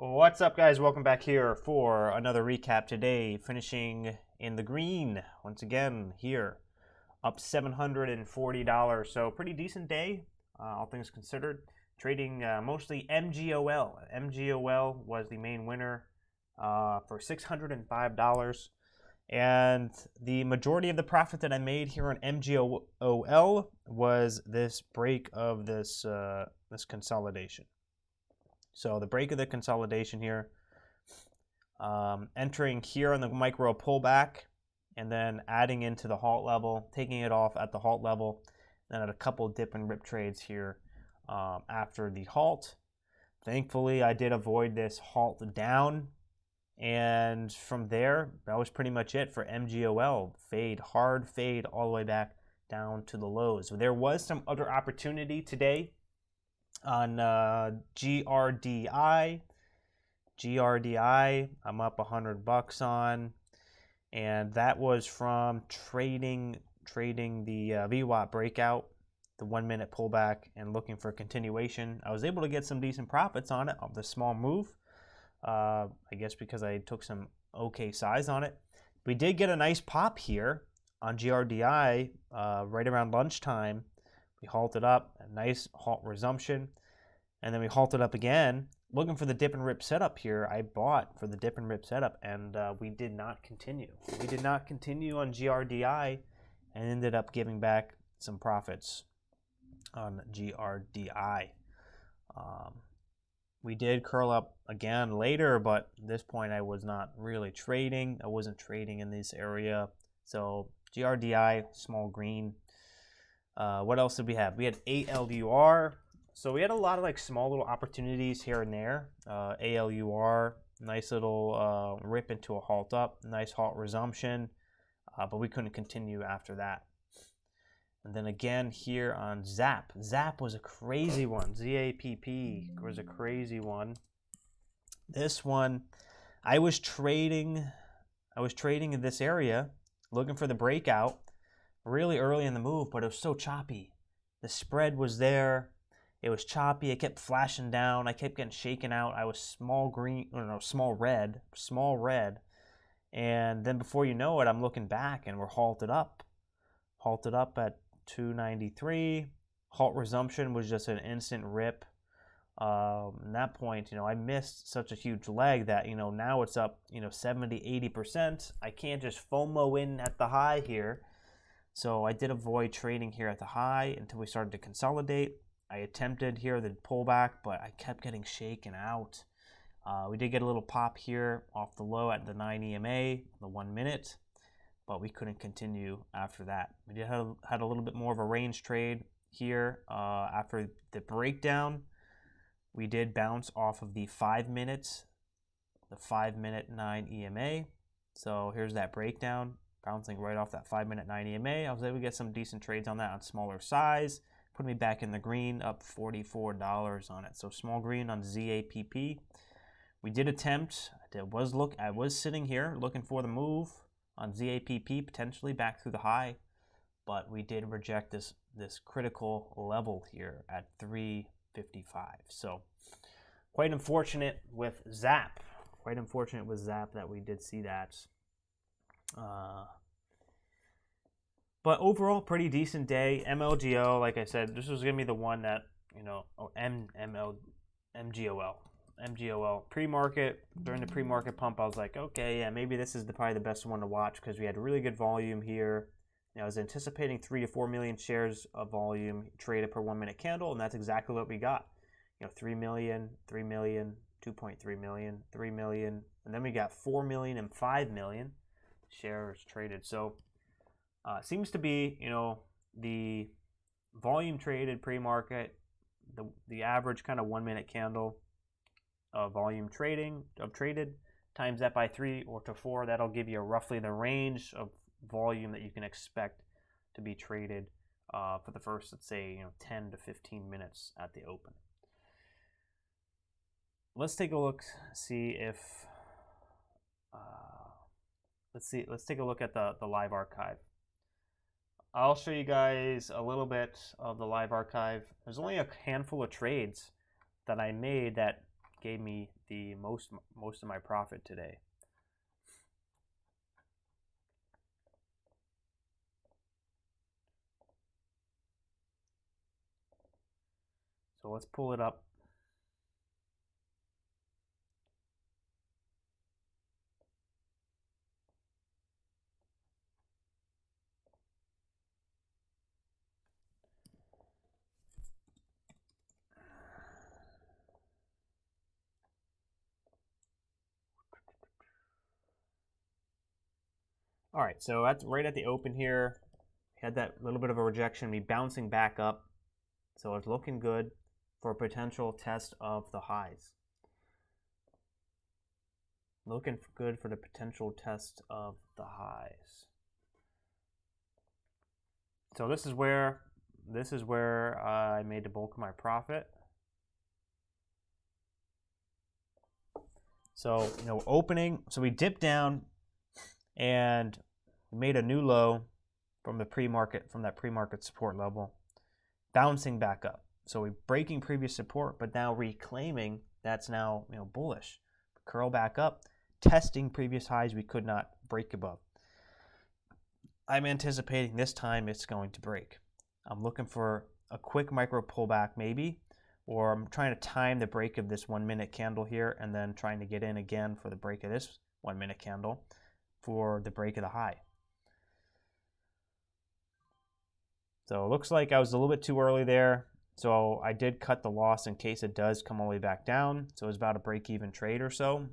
What's up, guys? Welcome back here for another recap today. Finishing in the green once again here, up $740. So pretty decent day, all things considered. Trading mostly MGOL. MGOL was the main winner for $605. And the majority of the profit that I made here on MGOL was this break of this consolidation. So the break of the consolidation here, entering here on the micro pullback, and then adding into the halt level, taking it off at the halt level, then at a couple dip and rip trades here after the halt. Thankfully, I did avoid this halt down, and from there, that was pretty much it for MGOL. Fade, hard fade all the way back down to the lows. There was some other opportunity today on GRDI. I'm up $100 on, and that was from trading the VWAP breakout, the 1 minute pullback, and looking for continuation. I was able to get some decent profits on it of the small move, I guess because I took some okay size on it. We did get a nice pop here on GRDI right around lunchtime. We halted up, a nice halt resumption, and then we halted up again, looking for the dip and rip setup here. I bought for the dip and rip setup, and we did not continue. We did not continue on GRDI and ended up giving back some profits on GRDI. We did curl up again later, but at this point I was not really trading. I wasn't trading in this area. So GRDI, small green. What else did we have? We had ALUR. So we had a lot of like small little opportunities here and there. ALUR, nice little rip into a halt up, nice halt resumption, but we couldn't continue after that. And then again here on ZAPP. ZAPP was a crazy one. ZAPP was a crazy one. This one, I was trading in this area, looking for the breakout really early in the move, but it was so choppy. The spread was there. It was choppy. It kept flashing down. I kept getting shaken out. I was small red. And then before you know it, I'm looking back and we're halted up at 293. Halt resumption was just an instant rip. At that point, I missed such a huge leg that, now it's up, 70, 80%. I can't just FOMO in at the high here. So I did avoid trading here at the high until we started to consolidate. I attempted here the pullback, but I kept getting shaken out. We did get a little pop here off the low at the 9 EMA, the 1 minute, but we couldn't continue after that. We did had a little bit more of a range trade here after the breakdown. We did bounce off of the 5 minutes, the 5 minute 9 EMA. So here's that breakdown, bouncing right off that 5 minute 9 EMA. I was able to get some decent trades on that on smaller size. Put me back in the green, up $44 on it. So small green on ZAPP. We did attempt. I was sitting here looking for the move on ZAPP, potentially back through the high, but we did reject this critical level here at 355. So quite unfortunate with ZAPP. That we did see that. But overall, pretty decent day. MLGO, like I said, this was going to be the one that, MGOL. Pre-market, during the pre-market pump, I was like, okay, yeah, maybe this is probably the best one to watch because we had really good volume here. I was anticipating 3 to 4 million shares of volume traded per 1 minute candle, and that's exactly what we got. 3 million, 3 million, 2.3 million, 3 million, and then we got 4 million and 5 million shares traded. So seems to be, the volume traded pre-market, the average kind of 1 minute candle volume traded times that by 3 or to 4. That'll give you roughly the range of volume that you can expect to be traded for the first, let's say, 10 to 15 minutes at the open. Let's take a look, see if let's take a look at the live archive. I'll show you guys a little bit of the live archive. There's only a handful of trades that I made that gave me the most of my profit today. So let's pull it up. All right, so that's right at the open here. Had that little bit of a rejection, me bouncing back up. So it's looking good for a potential test of the highs. Looking good for the potential test of the highs. So this is where I made the bulk of my profit. So, you know, opening, so we dipped down and made a new low from the pre-market, from that pre-market support level, bouncing back up. So we're breaking previous support, but now reclaiming that's now, you know, bullish. Curl back up, testing previous highs we could not break above. I'm anticipating this time it's going to break. I'm looking for a quick micro pullback maybe, or I'm trying to time the break of this 1 minute candle here and then trying to get in again for the break of this 1 minute candle for the break of the high. So it looks like I was a little bit too early there. So I did cut the loss in case it does come all the way back down. So it was about a break-even trade or so.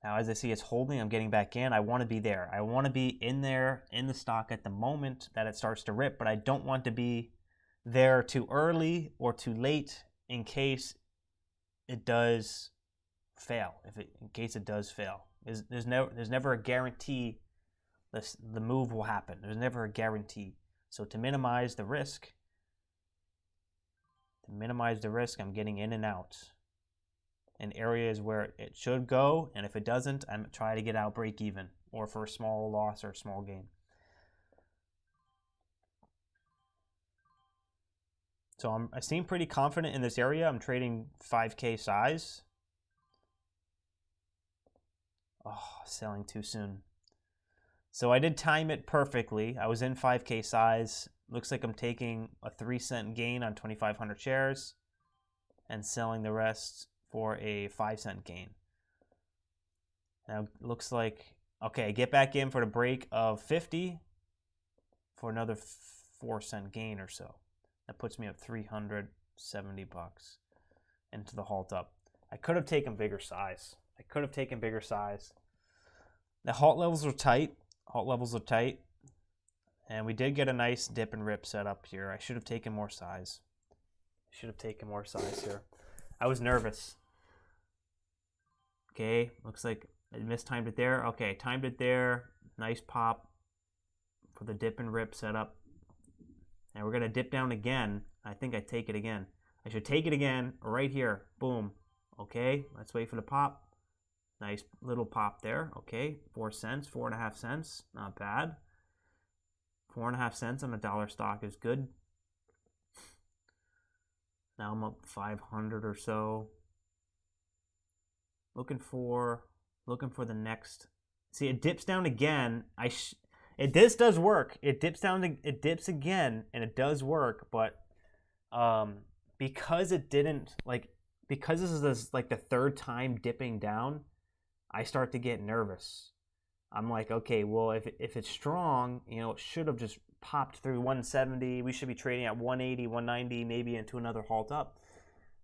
Now, as I see it's holding, I'm getting back in. I want to be there. I want to be in there in the stock at the moment that it starts to rip, but I don't want to be there too early or too late in case it does fail. In case it does fail, there's never a guarantee the move will happen. There's never a guarantee. So to minimize the risk, I'm getting in and out in areas where it should go, and if it doesn't, I'm trying to get out break even or for a small loss or a small gain. So I seem pretty confident in this area. I'm trading 5K size. Oh, selling too soon. So I did time it perfectly. I was in 5K size. Looks like I'm taking a 3-cent gain on 2,500 shares and selling the rest for a 5-cent gain. Now, looks like, okay, get back in for the break of 50 for another 4-cent gain or so. That puts me at $370 into the halt up. I could have taken bigger size. The halt levels are tight. And we did get a nice dip and rip set up here. I should have taken more size. Here. I was nervous. Okay, looks like I mistimed it there. Okay, timed it there. Nice pop for the dip and rip setup. And we're going to dip down again. I think I take it again. I should take it again right here. Boom. Okay, let's wait for the pop. Nice little pop there. Okay, 4 cents, 4.5 cents. Not bad. 4.5 cents on a dollar stock is good. Now I'm up 500 or so. Looking for the next. See, it dips down again. This does work. It dips down. It dips again, and it does work. But because it didn't because this is like the third time dipping down, I start to get nervous. I'm like, okay, well, if it's strong, you know, it should have just popped through 170. We should be trading at 180, 190, maybe into another halt up.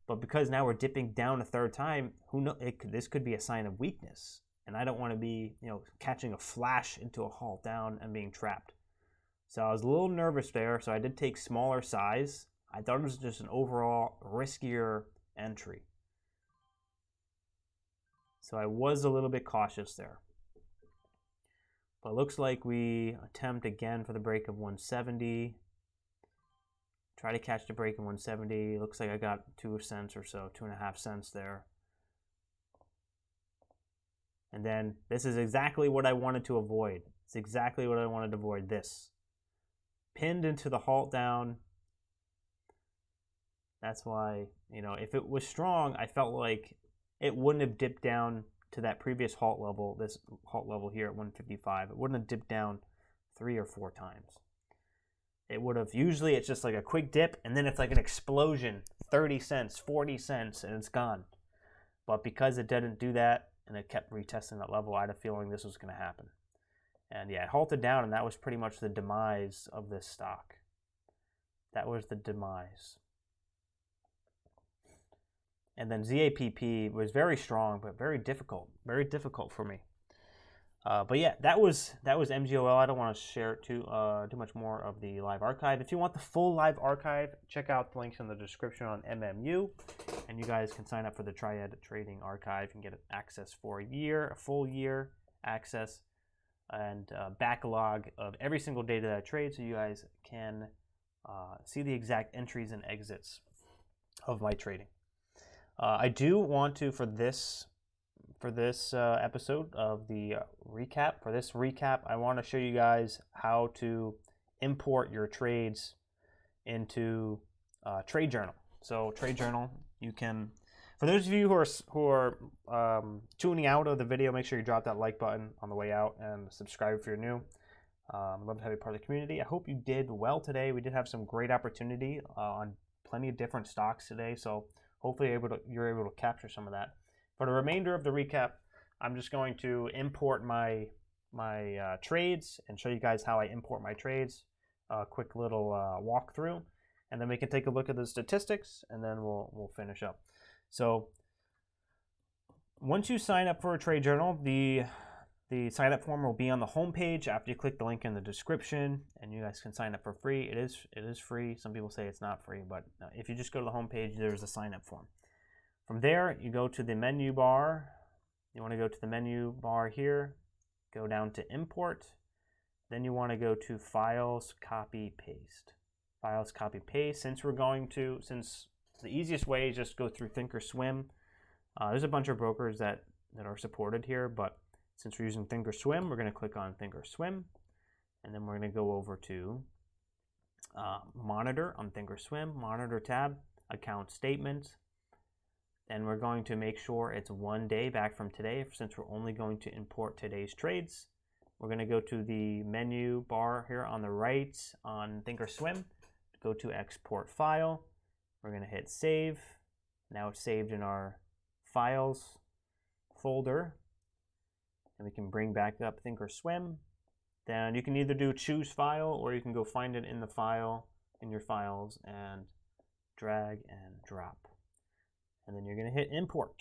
But because now we're dipping down a third time, who knows? This could be a sign of weakness, and I don't want to be, you know, catching a flash into a halt down and being trapped. So I was a little nervous there. So I did take smaller size. I thought it was just an overall riskier entry. So I was a little bit cautious there. But it looks like we attempt again for the break of 170. Try to catch the break in 170. Looks like I got 2 cents or so, 2.5 cents there. And then this is exactly what I wanted to avoid. It's exactly what I wanted to avoid, this. pinned into the halt down. That's why, you know, if it was strong, I felt like it wouldn't have dipped down to that previous halt level, this halt level here at 155. It wouldn't have dipped down 3 or 4 times. It would have, usually it's just like a quick dip, and then it's like an explosion, 30 cents, 40 cents, and it's gone. But because it didn't do that, and it kept retesting that level, I had a feeling this was going to happen. And yeah, it halted down, and that was pretty much the demise of this stock. That was the demise. And then ZAPP was very strong, but very difficult for me. But yeah, that was MGOL. I don't want to share too much more of the live archive. If you want the full live archive, check out the links in the description on MMU, and you guys can sign up for the Triad Trading Archive and get access for a full year access, and backlog of every single day that I trade, so you guys can see the exact entries and exits of my trading. I do want to, for this episode of the recap, I want to show you guys how to import your trades into Trade Journal. So Trade Journal, you can, for those of you who are tuning out of the video, make sure you drop that like button on the way out and subscribe if you're new. I'd love to have you part of the community. I hope you did well today. We did have some great opportunity on plenty of different stocks today, so hopefully you're able to capture some of that. For the remainder of the recap, I'm just going to import my trades and show you guys how I import my trades. A quick little walkthrough, and then we can take a look at the statistics, and then we'll finish up. So once you sign up for a Trade Journal, the sign up form will be on the home page after you click the link in the description, and you guys can sign up for free. It is free. Some people say it's not free, but if you just go to the home page, there's a sign up form. From there, you go to the menu bar. You want to go to the menu bar here, go down to import. Then you want to go to files, copy, paste. Files, copy, paste. Since the easiest way is just go through Thinkorswim. There's a bunch of brokers that are supported here, but since we're using Thinkorswim, we're going to click on Thinkorswim, and then we're going to go over to Monitor on Thinkorswim, Monitor tab, Account Statements. Then we're going to make sure it's 1 day back from today, since we're only going to import today's trades. We're going to go to the menu bar here on the right on Thinkorswim, go to Export File. We're going to hit Save. Now it's saved in our Files folder. And we can bring back up Thinkorswim. Then you can either do Choose File, or you can go find it in the file, in your files, and drag and drop. And then you're going to hit Import.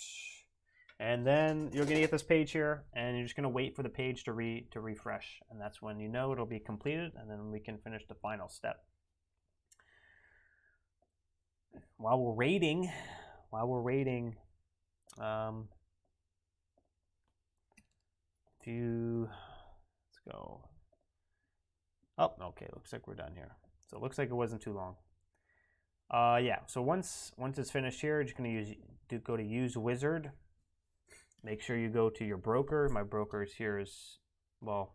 And then you're going to get this page here, and you're just going to wait for the page to refresh. And that's when you know it'll be completed, and then we can finish the final step. While we're waiting, let's go. Oh, okay, looks like we're done here. So it looks like it wasn't too long. Yeah, so once it's finished here, you're just going to go to Use Wizard. Make sure you go to your broker. My broker is here is, well,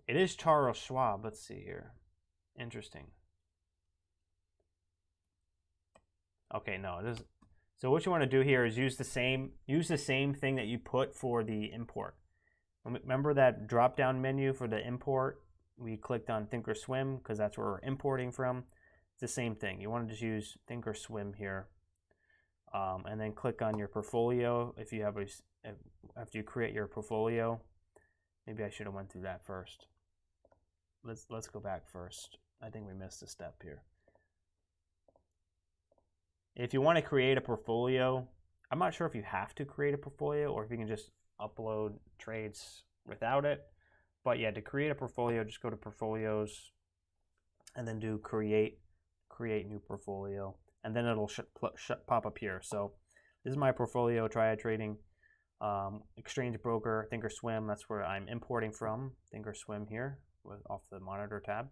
it is Charles Schwab. Let's see here. Interesting. Okay, no, it is. So what you want to do here is use the same thing that you put for the import. Remember that drop-down menu for the import? We clicked on Thinkorswim because that's where we're importing from. It's the same thing. You want to just use Thinkorswim here, and then click on your portfolio. If you have after you create your portfolio, maybe I should have went through that first. Let's go back first. I think we missed a step here. If you want to create a portfolio, I'm not sure if you have to create a portfolio or if you can just upload trades without it. But yeah, to create a portfolio, just go to Portfolios and then do Create New Portfolio, and then it'll pop up here. So this is my portfolio, Triad Trading, Exchange Broker, Thinkorswim. That's where I'm importing from, Thinkorswim here off the Monitor tab.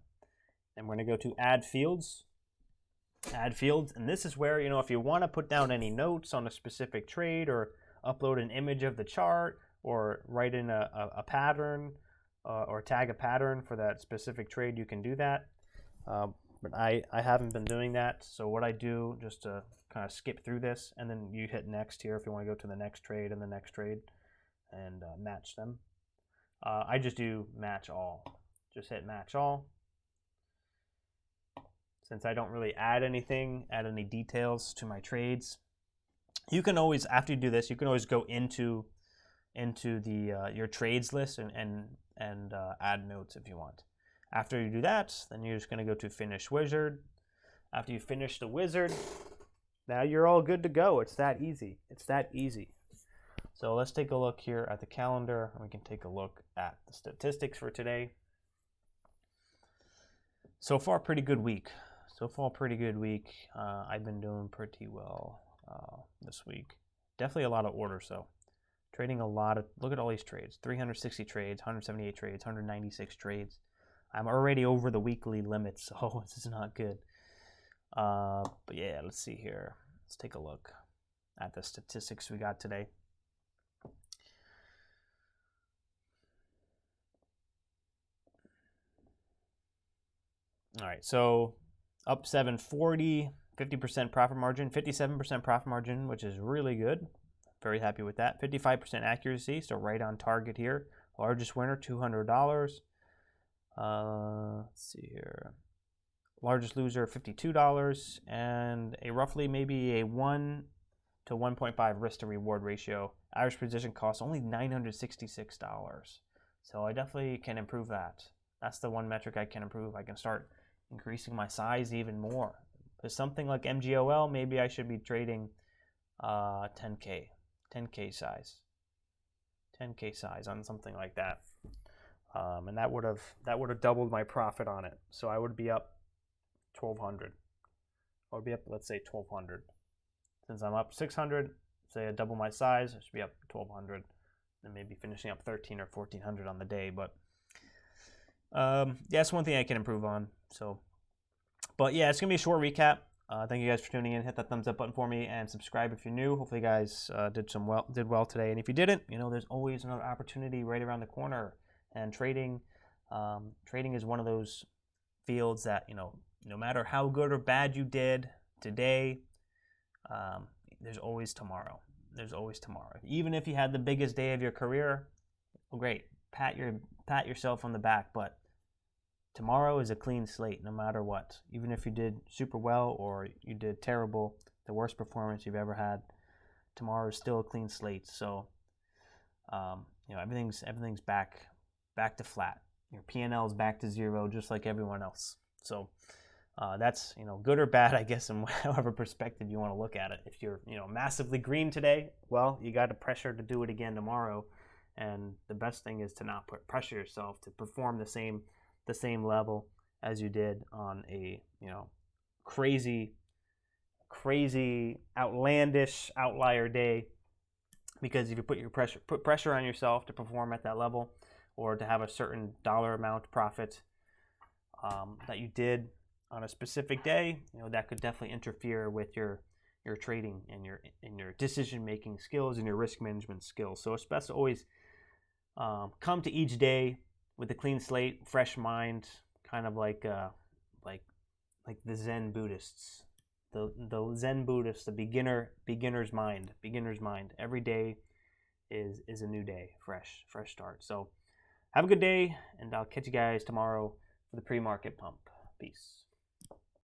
And we're going to go to Add Fields. Add Fields, and this is where, you know, if you want to put down any notes on a specific trade or upload an image of the chart or write in a pattern or tag a pattern for that specific trade, you can do that. but I haven't been doing that. So what I do, just to kind of skip through this, and then you hit next here if you want to go to the next trade and the next trade and match them. I just do match all. Just hit match all. Since I don't really add any details to my trades, you can always, after you do this, you can always go into the your trades list and add notes if you want. After you do that, then you're just going to go to finish wizard. After you finish the wizard, now you're all good to go. It's that easy. It's that easy. So let's take a look here at the calendar, and we can take a look at the statistics for today. So far, pretty good week. I've been doing pretty well this week. Definitely a lot of orders, though. Trading a lot of, look at all these trades. 360 trades, 178 trades, 196 trades. I'm already over the weekly limit, so this is not good. But yeah, let's see here. Let's take a look at the statistics we got today. All right, so up 740, 50% profit margin, 57% profit margin, which is really good. Very happy with that. 55% accuracy, so right on target here. Largest winner, $200. Let's see here. Largest loser, $52, and a roughly maybe a 1 to 1.5 risk to reward ratio. Average position cost only $966. So I definitely can improve that. That's the one metric I can improve. I can start increasing my size even more. For something like MGOL, maybe I should be trading 10K size. 10K size on something like that. And that would have doubled my profit on it. So I would be up 1,200. I would be up, let's say, 1,200. Since I'm up 600, say I double my size, I should be up 1,200, and maybe finishing up 1,300 or 1,400 on the day. But yeah, that's one thing I can improve on. So, but yeah, it's gonna be a short recap. Thank you guys for tuning in. Hit that thumbs up button for me and subscribe if you're new. Hopefully, you guys did well today. And if you didn't, there's always another opportunity right around the corner. And trading is one of those fields that no matter how good or bad you did today, there's always tomorrow. There's always tomorrow. Even if you had the biggest day of your career, well, great. Pat yourself on the back, but tomorrow is a clean slate no matter what. Even if you did super well or you did terrible, the worst performance you've ever had, tomorrow is still a clean slate. So everything's back to flat. Your P&L is back to zero, just like everyone else. So that's good or bad, I guess, in however perspective you want to look at it. If you're massively green today, well, you got the pressure to do it again tomorrow. And the best thing is to not pressure yourself to perform the same level as you did on a crazy, outlandish outlier day. Because if you put pressure on yourself to perform at that level, or to have a certain dollar amount profit that you did on a specific day, that could definitely interfere with your trading and your decision making skills and your risk management skills. So it's best to always come to each day with a clean slate, fresh mind, kind of like the Zen Buddhists. The Zen Buddhists, the beginner's mind. Every day is a new day, fresh start. So have a good day, and I'll catch you guys tomorrow for the pre-market pump. Peace.